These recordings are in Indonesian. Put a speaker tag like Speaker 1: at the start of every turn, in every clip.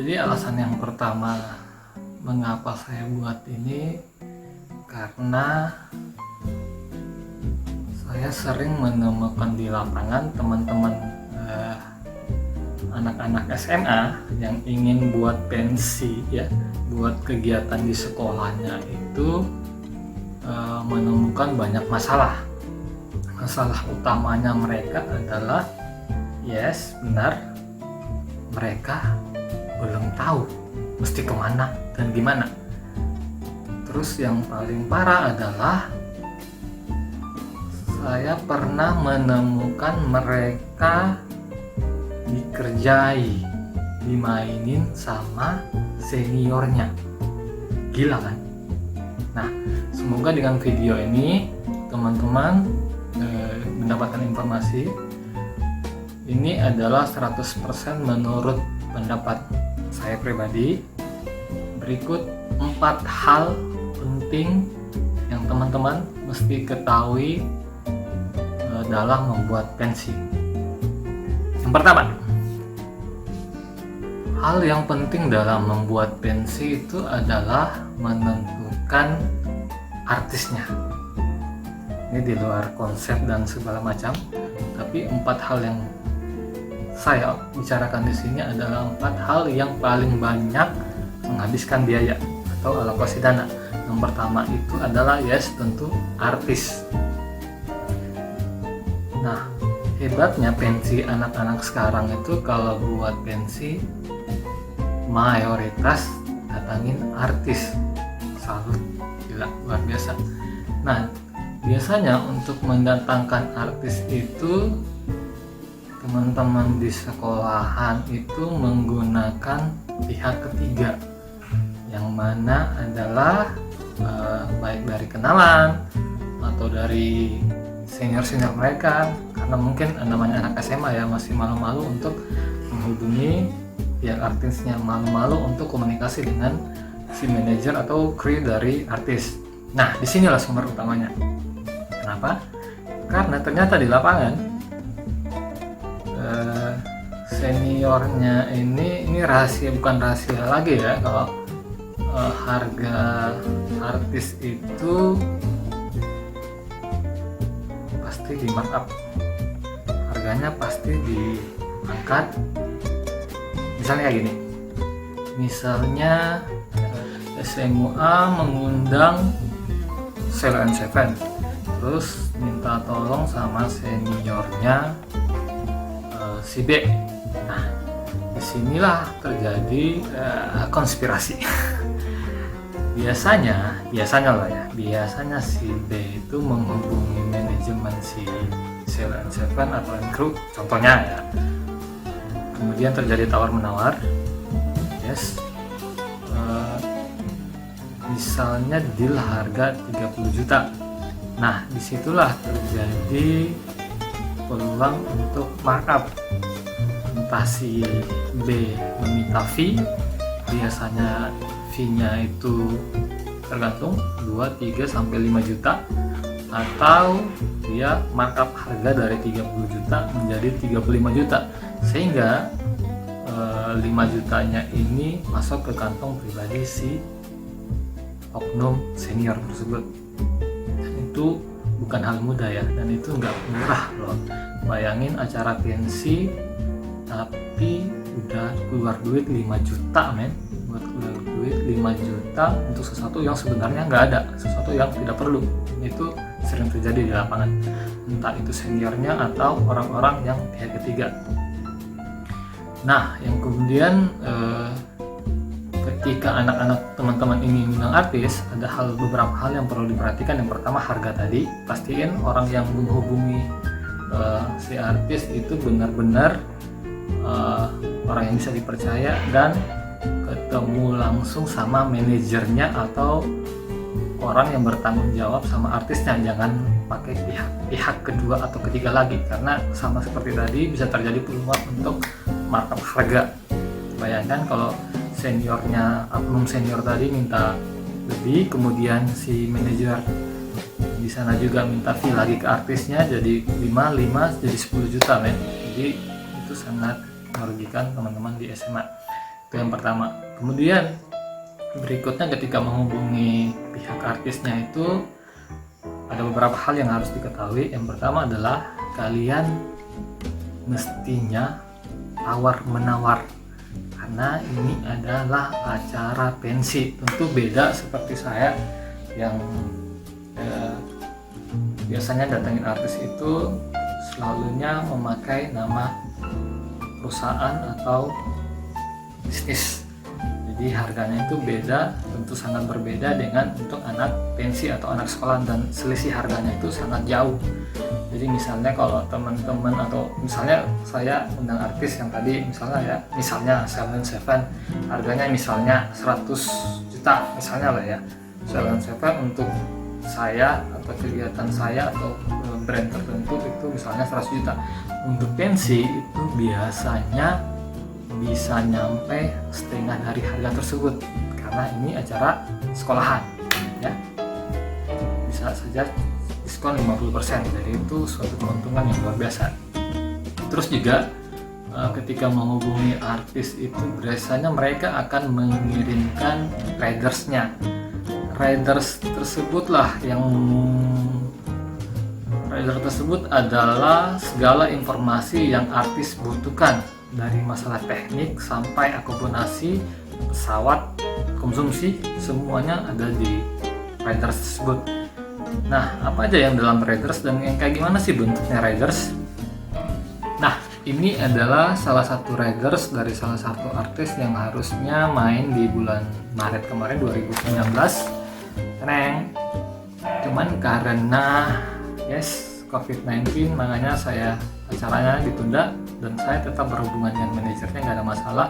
Speaker 1: Jadi alasan yang pertama mengapa saya buat ini karena saya sering menemukan di lapangan teman-teman anak-anak SMA yang ingin buat pensi ya, buat kegiatan di sekolahnya itu menemukan banyak masalah. Masalah utamanya mereka adalah yes, benar, mereka belum tahu mesti kemana dan gimana. Terus yang paling parah adalah saya pernah menemukan mereka dikerjai, dimainin sama seniornya. Gila kan? Nah, semoga dengan video ini teman-teman mendapatkan informasi. Ini adalah 100% menurut pendapat saya pribadi. Berikut 4 hal penting yang teman-teman mesti ketahui dalam membuat pensi. Yang pertama, hal yang penting dalam membuat pensi itu adalah menentukan artisnya. Ini di luar konsep dan segala macam, tapi 4 hal yang saya bicarakan di sini adalah 4 hal yang paling banyak menghabiskan biaya atau alokasi dana. Yang pertama itu adalah yes, tentu artis. Nah, hebatnya pensi anak-anak sekarang itu kalau buat pensi mayoritas datangin artis. Salut, gila, luar biasa. Nah, biasanya untuk mendatangkan artis itu teman-teman di sekolahan itu menggunakan pihak ketiga, yang mana adalah baik dari kenalan atau dari senior-senior mereka, karena mungkin namanya anak SMA ya, masih malu-malu untuk menghubungi pihak artisnya, malu-malu untuk komunikasi dengan si manajer atau kru dari artis. Nah, disinilah sumber utamanya. Kenapa? Karena ternyata di lapangan seniornya ini rahasia, bukan rahasia lagi ya, kalau harga artis itu pasti di markup, harganya pasti diangkat. Misalnya kayak gini, misalnya SMUA mengundang Sheila on 7, terus minta tolong sama seniornya si B. Nah, disinilah terjadi konspirasi. biasanya lah ya, biasanya si B itu menghubungi manajemen si Sheila on 7 atau kru, contohnya ya. Kemudian terjadi tawar-menawar, yes, misalnya deal harga 30 juta. Nah, disitulah terjadi peluang untuk markup. Entah si B meminta fee, biasanya fee-nya itu tergantung 2, 3, sampai 5 juta, atau dia markup harga dari 30 juta menjadi 35 juta, sehingga 5 jutanya ini masuk ke kantong pribadi si oknum senior tersebut. Dan itu bukan hal mudah ya, dan itu nggak murah loh. Bayangin acara pensi tapi udah keluar duit 5 juta men, buat keluar duit 5 juta untuk sesuatu yang sebenarnya nggak ada, sesuatu yang tidak perlu. Itu sering terjadi di lapangan, entah itu seniornya atau orang-orang yang pihak ketiga. Nah, yang kemudian ketika anak-anak teman-teman ini mengundang artis, ada beberapa hal yang perlu diperhatikan. Yang pertama, harga tadi. Pastiin orang yang menghubungi si artis itu benar-benar orang yang bisa dipercaya dan ketemu langsung sama manajernya atau orang yang bertanggung jawab sama artisnya. Jangan pakai pihak kedua atau ketiga lagi, karena sama seperti tadi bisa terjadi peluang untuk markup harga. Bayangkan kalau seniornya, oknum senior tadi minta lebih, kemudian si manajer di sana juga minta fee lagi ke artisnya, jadi 5 jadi 10 juta men. Jadi itu sangat merugikan teman-teman di SMA. Itu yang pertama. Kemudian berikutnya ketika menghubungi pihak artisnya itu ada beberapa hal yang harus diketahui. Yang pertama adalah kalian mestinya tawar menawar, karena ini adalah acara pensi. Tentu beda seperti saya yang biasanya datangin artis itu selalunya memakai nama perusahaan atau bisnis. Jadi harganya itu beda, tentu sangat berbeda dengan untuk anak pensi atau anak sekolah, dan selisih harganya itu sangat jauh. Jadi misalnya kalau teman-teman atau misalnya saya undang artis yang tadi misalnya Sheldon Seven, harganya misalnya 100 juta misalnya lah ya. Sheldon Seven untuk saya atau kegiatan saya atau brand tertentu itu misalnya 100 juta. Untuk pensi itu biasanya bisa nyampe setengah dari harga tersebut, karena ini acara sekolahan ya. Bisa saja diskon 50%, jadi itu suatu keuntungan yang luar biasa. Terus juga ketika menghubungi artis itu biasanya mereka akan mengirimkan ridersnya. Riders tersebut adalah segala informasi yang artis butuhkan, dari masalah teknik sampai akomodasi, pesawat, konsumsi, semuanya ada di riders tersebut. Nah, apa aja yang dalam riders dan yang kayak gimana sih bentuknya riders? Nah, ini adalah salah satu riders dari salah satu artis yang harusnya main di bulan Maret kemarin 2019. Cuman karena COVID-19 makanya acaranya ditunda, dan saya tetap berhubungan dengan manajernya, nggak ada masalah.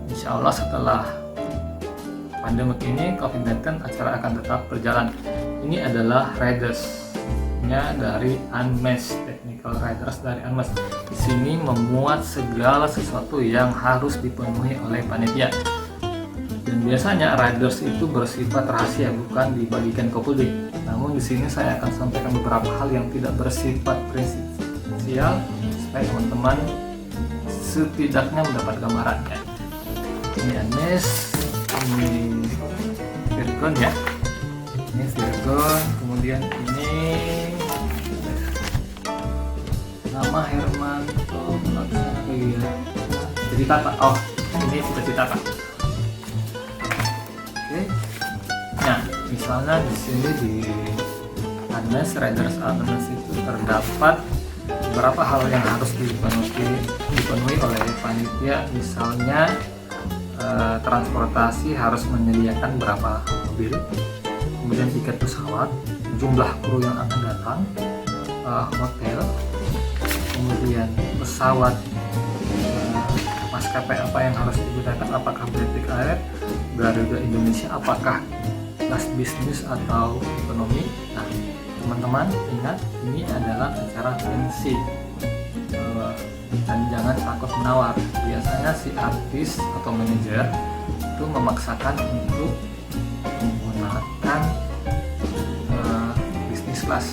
Speaker 1: Insya Allah setelah pandemi ini COVID-19 acara akan tetap berjalan. Ini adalah ridersnya dari Unmesh, technical riders dari Unmesh. Di sini memuat segala sesuatu yang harus dipenuhi oleh panitia. Dan biasanya riders itu bersifat rahasia, bukan dibagikan ke publik. Namun di sini saya akan sampaikan beberapa hal yang tidak bersifat prinsipil supaya teman-teman setidaknya mendapat gambarannya. Ini Unmesh, ini Virgon ya. Ini Virgon, kemudian ini nama Hermanto Pelaksana Kegiatan Jadi Tata. Oh, ini Seperti Tata. Nah, misalnya di sini di Unmesh, riders Unmesh itu terdapat beberapa hal yang harus dipenuhi oleh panitia. Misalnya transportasi harus menyediakan berapa mobil, kemudian tiket pesawat, jumlah kru yang akan datang, hotel, kemudian pesawat, maskapai apa yang harus digunakan, apakah British Air, Garuda Indonesia, apakah kelas bisnis atau ekonomi. Nah, teman-teman ingat, ini adalah acara pensi, dan jangan takut menawar. Biasanya si artis atau manajer itu memaksakan untuk menggunakan bisnis kelas.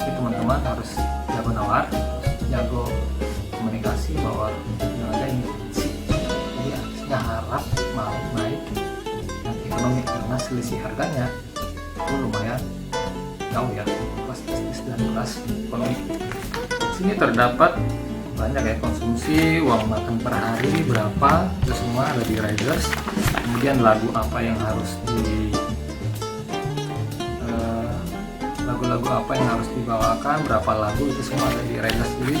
Speaker 1: Jadi teman-teman harus jago nawar, harus jago komunikasi bahwa yang ada ini pensi, jadi artisnya harap mau naik ekonomi, karena selisih harganya itu lumayan jauh ya, kelas bisnis dan kelas ekonomi. Di sini terdapat banyak ya, konsumsi, uang makan per hari berapa, itu semua ada di riders. Kemudian lagu apa yang harus lagu-lagu apa yang harus dibawakan, berapa lagu, itu semua ada di riders. Jadi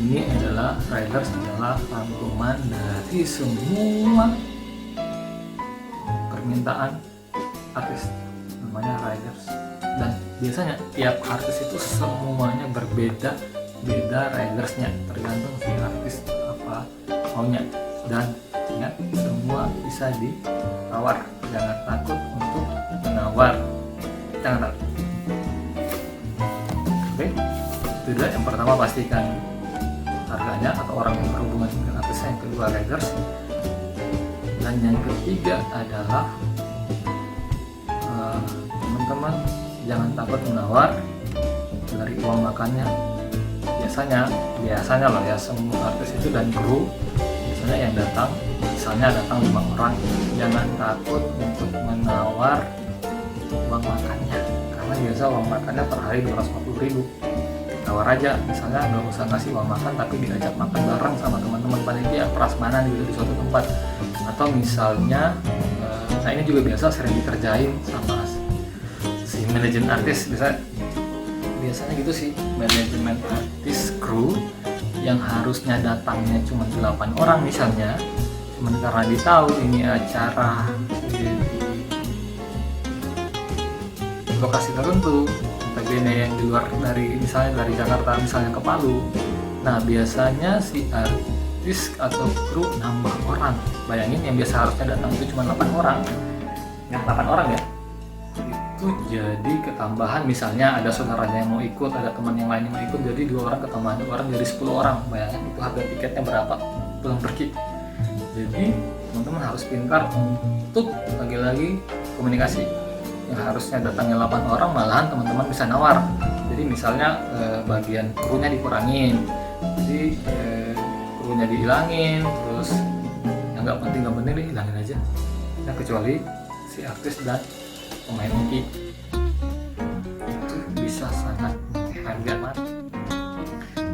Speaker 1: ini adalah riders adalah rangkuman dari semua permintaan artis, namanya riders. Dan biasanya tiap artis itu semuanya berbeda ridersnya, tergantung si artis apa maunya. Dan ingat, semua bisa ditawar, jangan takut untuk menawar, jangan takut. Oke, itu dia. Yang pertama, pastikan harganya atau orang yang berhubungan dengan artis. Yang kedua, riders. Dan yang ketiga adalah teman-teman jangan takut menawar dari uang makannya. Biasanya loh ya, semua artis itu dan kru biasanya yang datang, misalnya misalnya datang 5 orang, jangan takut untuk menawar uang makannya, karena biasa uang makannya per hari 250.000. Tawar aja, misalnya nggak usah ngasih uang makan tapi diajak makan bareng sama teman-teman panitia prasmanan gitu di suatu tempat. Atau misalnya nah ini juga biasa sering dikerjain sama si manajemen artis, biasanya gitu sih, manajemen artis kru yang harusnya datangnya cuma 8 orang misalnya, cuman karena ditahu ini acara di lokasi tertentu, notabene yang di luar dari, misalnya dari Jakarta misalnya ke Palu, nah biasanya si artis atau kru nambah orang. Bayangin yang biasa harusnya datang itu cuma 8 orang, ya 8 orang ya, itu jadi ketambahan. Misalnya ada saudaranya yang mau ikut, ada teman yang lain yang mau ikut, jadi 2 orang ketambahan 2 orang jadi 10 orang. Bayangin itu harga tiketnya berapa pulang pergi. Jadi teman-teman harus pintar untuk lagi-lagi komunikasi. Yang harusnya datangnya 8 orang, malahan teman-teman bisa nawar. Jadi misalnya bagian krunya dikurangin, jadi krunya dihilangin, terus yang nggak penting dihilangin aja. Nah kecuali si artis dan pemain inti, itu bisa sangat menghargai.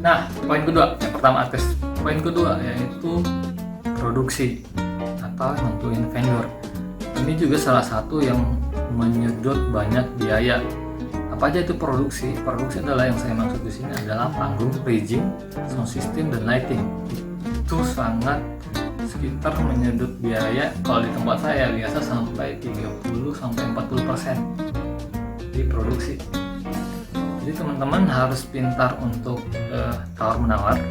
Speaker 1: Nah poin kedua, yang pertama artis, poin kedua yaitu produksi atau nentuin vendor. Ini juga salah satu yang menyedot banyak biaya. Apa aja itu produksi? Produksi adalah, yang saya maksud di sini adalah panggung, rigging, sound system, dan lighting. Itu sangat sekitar menyedot biaya, kalau di tempat saya biasa sampai 30-40% di produksi. Jadi teman-teman harus pintar untuk tawar menawar,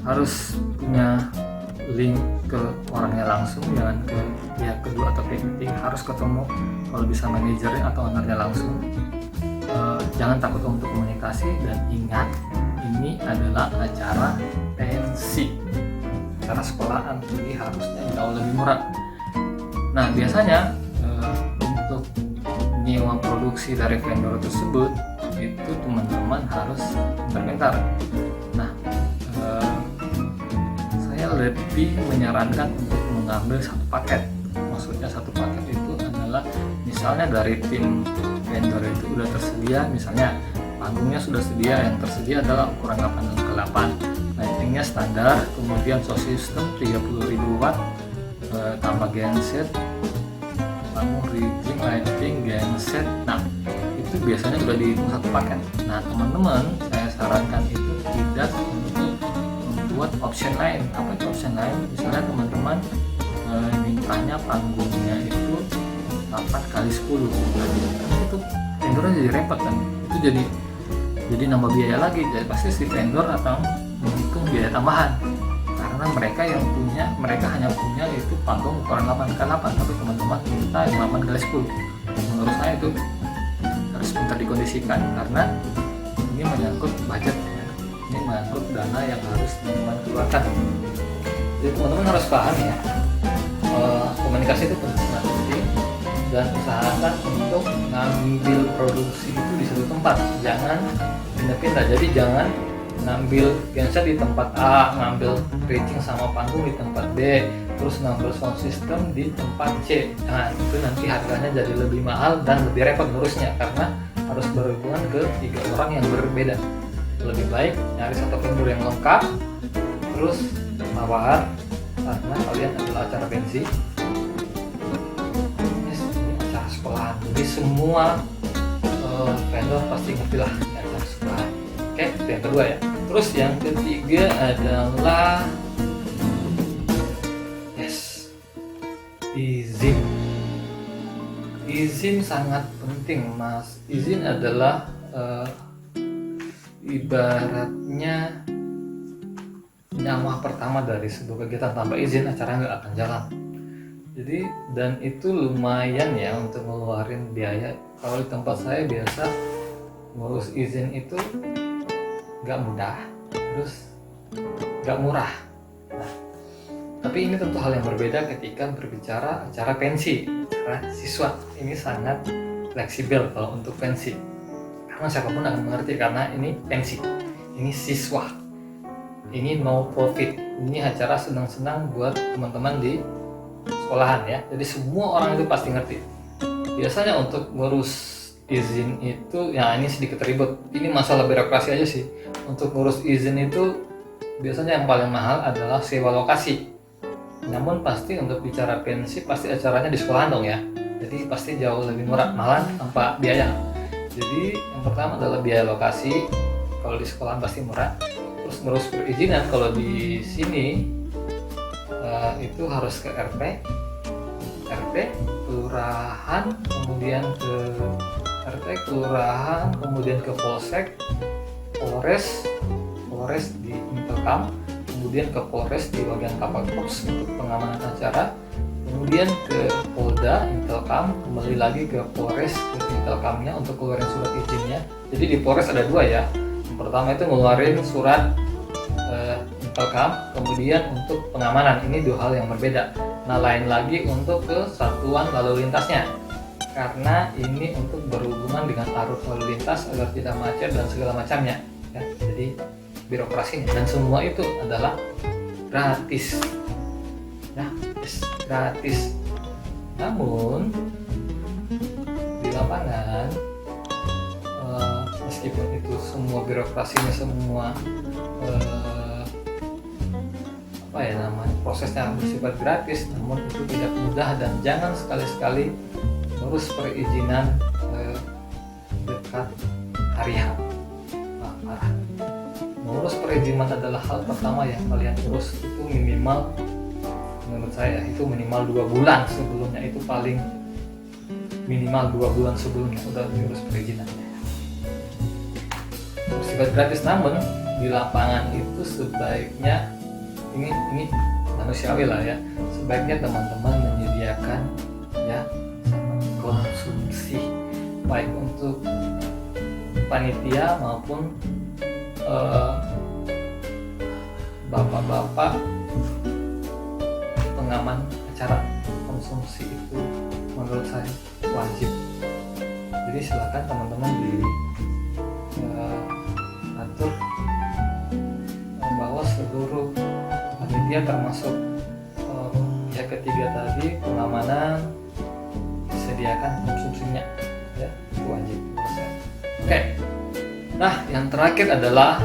Speaker 1: harus punya link ke orangnya langsung, jangan ke pihak kedua atau pihak ketiga, harus ketemu kalau bisa manajernya atau ownernya langsung. Jangan takut untuk komunikasi, dan ingat ini adalah acara pensi, acara sekolahan, jadi harusnya jauh lebih murah. Nah biasanya untuk nyewa produksi dari vendor tersebut itu teman-teman harus pintar-pintar. Nah saya lebih menyarankan untuk mengambil satu paket. Maksudnya satu paket itu adalah misalnya dari tim vendor itu udah tersedia, misalnya panggungnya sudah sedia, yang tersedia adalah ukuran 8x8, lightingnya standar, kemudian sound system 30.000 watt, tambah genset, panggung, rigging, lighting, genset. Nah itu biasanya sudah dihitung satu paket. Nah teman-teman saya sarankan itu tidak untuk membuat option lain. Apa itu option lain? Misalnya teman-teman mintanya panggungnya itu 8x10, itu vendornya jadi repot kan, itu jadi nambah biaya lagi. Jadi pasti si vendor atau menghitung biaya tambahan, karena mereka hanya punya itu panggung ukuran 8x8, tapi teman-teman minta yang 8x10. Menurut saya itu harus pintar dikondisikan, karena ini menyangkut budget, ini menyangkut dana yang harus teman-teman keluarkan. Jadi teman-teman harus paham ya, komunikasi itu penting, dan usahakan untuk ngambil produksi itu di satu tempat, jangan pindah-pindah. Jadi jangan ngambil genset di tempat A, ngambil rigging sama panggung di tempat B, terus ngambil sound system di tempat C. Nah itu nanti harganya jadi lebih mahal dan lebih repot ngurusnya, karena harus berhubungan ke 3 orang yang berbeda. Lebih baik nyari satu vendor yang lengkap, terus tawar, karena kalian adalah acara pensi, ini acara sekolahan, jadi semua vendor pasti ngerti lah acara sekolahan. Oke, itu yang kedua ya. Terus yang ketiga adalah izin. Izin sangat penting, Mas. Izin adalah ibaratnya nyawa pertama dari sebuah kegiatan. Tanpa izin acara nggak akan jalan. Jadi, dan itu lumayan ya untuk ngeluarin biaya. Kalau di tempat saya biasa ngurus izin itu nggak mudah, terus nggak murah. Nah, tapi ini tentu hal yang berbeda ketika berbicara acara pensi, acara siswa. Ini sangat fleksibel kalau untuk pensi, karena siapapun akan mengerti, karena ini pensi, ini siswa. ini no profit, ini acara senang-senang buat teman-teman di sekolahan ya. Jadi semua orang itu pasti ngerti. Biasanya untuk ngurus izin itu ya ini sedikit ribet, ini masalah birokrasi aja sih. Untuk ngurus izin itu biasanya yang paling mahal adalah sewa lokasi. Namun pasti untuk bicara pensi pasti acaranya di sekolahan dong ya, jadi pasti jauh lebih murah, malah tanpa biaya. Jadi yang pertama adalah biaya lokasi, kalau di sekolahan pasti murah. Terus ngurus perizinan kalau di sini itu harus ke RT, kelurahan, kemudian ke RT, kelurahan, kemudian ke Polsek, Polres di Intelkam, kemudian ke Polres di bagian Kapolres untuk pengamanan acara, kemudian ke Polda, Intelkam, kembali lagi ke Polres, ke Intelkamnya untuk keluarin surat izinnya. Jadi di Polres ada dua ya. Yang pertama itu ngeluarin surat Intelkam, kemudian untuk pengamanan, ini dua hal yang berbeda. Nah, lain lagi untuk ke satuan lalu lintasnya, karena ini untuk berhubungan dengan arus lalu lintas agar tidak macet dan segala macamnya ya. Jadi birokrasinya, dan semua itu adalah gratis ya, gratis. Namun di lapangan meskipun itu semua birokrasinya, semua prosesnya bersifat gratis, namun itu tidak mudah, dan jangan sekali-sekali ngurus perizinan dekat hari H. Parah. Mengurus perizinan adalah hal pertama yang kalian urus itu minimal, menurut saya itu minimal 2 bulan sebelumnya, itu paling minimal 2 bulan sebelumnya udah diurus perizinannya. Bersifat gratis, namun di lapangan itu sebaiknya ini manusiawi lah ya, sebaiknya teman-teman menyediakan ya konsumsi baik untuk panitia maupun bapak-bapak pengaman acara. Konsumsi itu menurut saya wajib. Jadi silakan teman-teman atur bahwa seluruh panitia termasuk pihak ketiga tadi pengamanan disediakan konsumsinya ya, itu wajib. Oke. Nah, yang terakhir adalah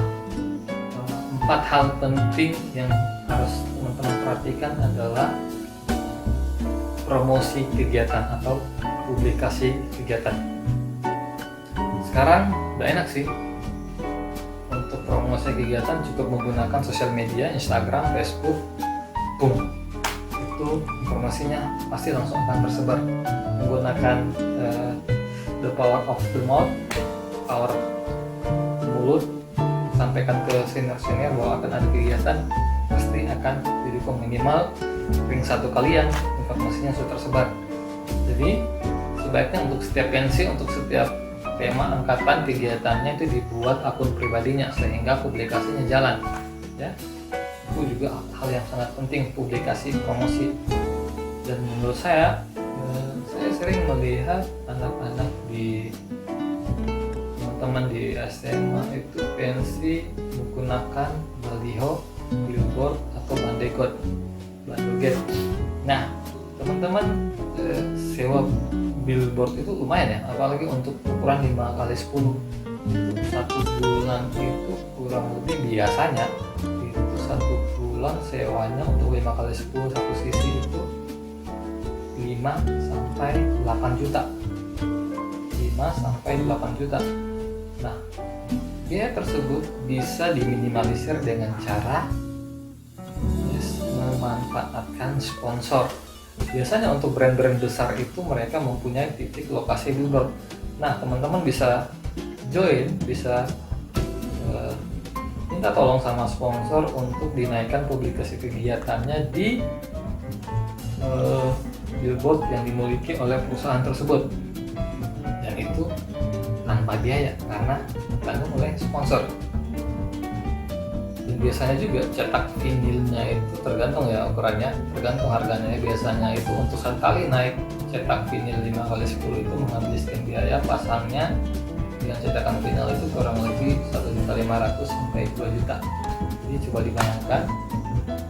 Speaker 1: 4 hal penting yang harus teman-teman perhatikan adalah promosi kegiatan atau publikasi kegiatan. Sekarang udah enak sih, untuk promosi kegiatan cukup menggunakan sosial media, Instagram, Facebook, boom, itu informasinya pasti langsung akan tersebar. Menggunakan the power of the mouth, power mulut, sampaikan ke senior-senior bahwa akan ada kegiatan, pasti akan didukung. Minimal ring 1 kalian informasinya sudah tersebar. Jadi sebaiknya untuk setiap pensi, untuk setiap tema angkatan kegiatannya itu dibuat akun pribadinya sehingga publikasinya jalan ya. Itu juga hal yang sangat penting, publikasi promosi. Dan menurut saya sering melihat anak-anak di teman-teman di SMA itu pensi menggunakan baliho, billboard atau bandegot. Nah, teman-teman sewa billboard itu lumayan ya, apalagi untuk ukuran 5x10. Satu bulan itu kurang lebih biasanya itu 1 bulan sewanya untuk 5x10 satu sisi itu 5-8 juta. 5-8 juta. Nah, biaya tersebut bisa diminimalisir dengan cara memanfaatkan sponsor. Biasanya untuk brand-brand besar itu mereka mempunyai titik lokasi billboard. Nah, teman-teman bisa join, bisa minta tolong sama sponsor untuk dinaikkan publikasi kegiatannya di billboard yang dimiliki oleh perusahaan tersebut. Dan itu tanpa biaya karena ditanggung oleh sponsor. Dan biasanya juga cetak vinilnya itu tergantung ya ukurannya, tergantung harganya. Biasanya itu untuk sekali naik cetak vinil 5x10 itu menghabiskan biaya pasangnya dengan cetakan vinil itu kurang lebih 1.500.000 sampai 2 juta. Jadi coba dibayangkan,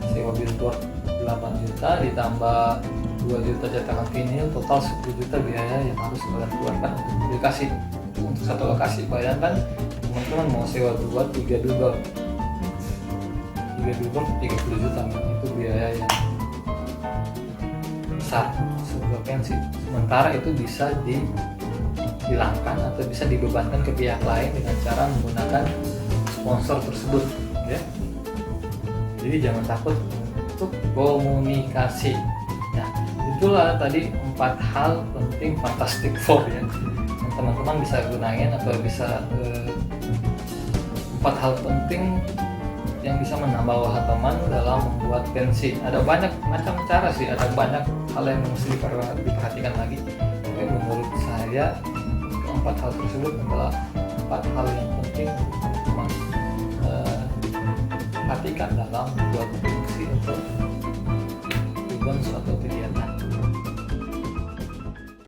Speaker 1: sewa billboard 8 juta ditambah 2 juta cetakan vinil, total 10 juta biaya yang harus kalian keluarkan untuk lokasi, untuk satu lokasi. Bayangkan teman-teman mau sewa 3 billboard 30 juta, itu biaya yang besar sebuah pensi. Sementara itu bisa dihilangkan atau bisa dibebankan ke pihak lain dengan cara menggunakan sponsor tersebut, ya. Jadi jangan takut untuk komunikasi. Nah, itulah tadi 4 hal penting Fantastic Four ya, yang teman-teman bisa gunain atau bisa 4 hal penting yang bisa menambah wawasan teman dalam membuat pensi. Ada banyak macam cara sih, ada banyak hal yang mesti diperhatikan lagi. Tapi menurut saya 4 hal tersebut adalah 4 hal yang penting untuk teman-teman perhatikan dalam membuat pensi untuk tujuan suatu kegiatan.